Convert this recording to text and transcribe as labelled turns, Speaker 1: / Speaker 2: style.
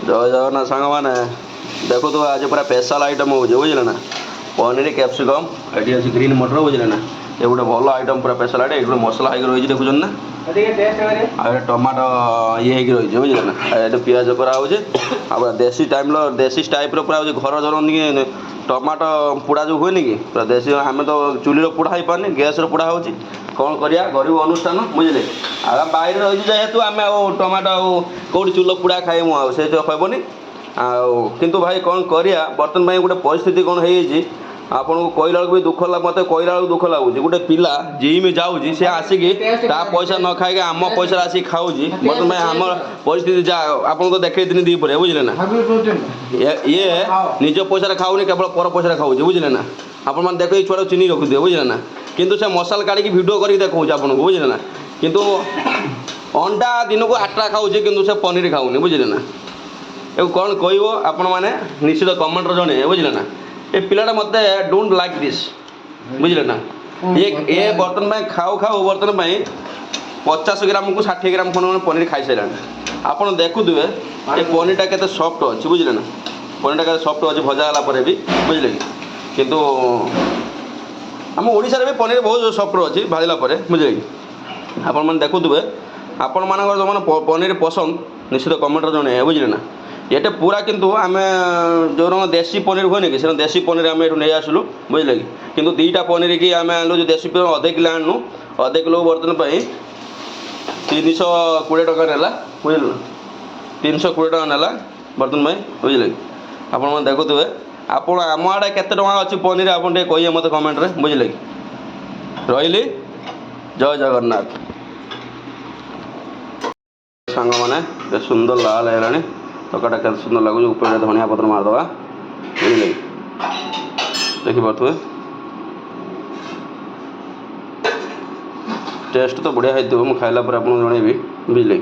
Speaker 1: जय जगन्नाथ सांग मैंने देखो तो आज पूरा स्पेशल आइटम हो बुझे ना पनीर कैप्सिकम ये अच्छी ग्रीन मटर बुझे ना ये गोटे भल आइटम पूरा स्पेशल आइटम ये मसला होगी रही देखुन ना टमाटो ये रही बुझे ना ये पिज कराऊे देसी टाइम देसी टाइप पूरा घर जन टमाटो पोड़ा जो हुए कि पूरा देसी आम तो चुली पोड़ा हो पारे गैस पोड़ा हो कौन करिया गरीब अनुष्ठान बुझे आ बाहर रही जेहेतु आम टमाटो कौट चूल पोड़ा खाइमु से कहबनी किंतु भाई कौन करिया बर्तन भाई गोटे परिस्थिति कौन है आपन को कहला भी दुख मत कहला दुख लगुच गोटे पिला जिम जाऊँगी सी आसिक पैसा न खाई आम पैसा आसिक खाऊँ बर्तन भाई आम परिस्थिति जा आप देखे दिन दीपर बुझे ना ये निज पैसा खाऊनी केवल पर पैसा खाऊँ बुझे ना आप देख छुआ चिनी रखिदे बुझे ना किंतु से मसाला काढ़ी वीडियो करके देखा आपको बुझे ना किंतु अंडा दिन को 8टा खाऊँ किंतु से पनीर खाऊनी बुझे ना ये कौन कह आपण मैंने निश्चित कमेंट जन बुझे ना ये पिलाटा मत डोंट लाइक दिस बुझे ना ये बर्तन में खाऊ खाऊ बर्तन में 50 ग्राम को 60 ग्राम खंड पनीर खाई सारा आप देखुए ये पनीरटा के सफ्ट अच्छी बुझे ना पनीरटा के सफ्ट अच्छे भजा है भी बुझे कि किंतु आम ओडिशा भी पनीर बहुत सफ्ट अच्छी भाजला बुझे कि आपण देखुए आपण मान जो मैंने पनीर पसंद निश्चित कमेंट जन बुझे ना ये पूरा किंतु आम जो देसी पनीर हुए कि देसी पनीर आम ये नहीं आसलु बुझे कि किंतु 2टा पनीर की आम आनलु जो देसी पनीर अधे किलो आणनु अधे किलो बर्तन पर 320 टका ना बुझे 320 टका ना बर्तन में बुझे कि आप देखुए आप आम आड़े केते टका अच्छी पनीर आप कहिए मत कमेंट रे बुझे कि रही जय जगन्नाथ सांग मैंने सुंदर लाल है तकाटा के सुंदर लगुच ऊपर धनिया पत्र मारदे बुझे देखिपे टेस्ट तो बढ़िया होती मुझे खाइला पर आपको जनइबी बुझे।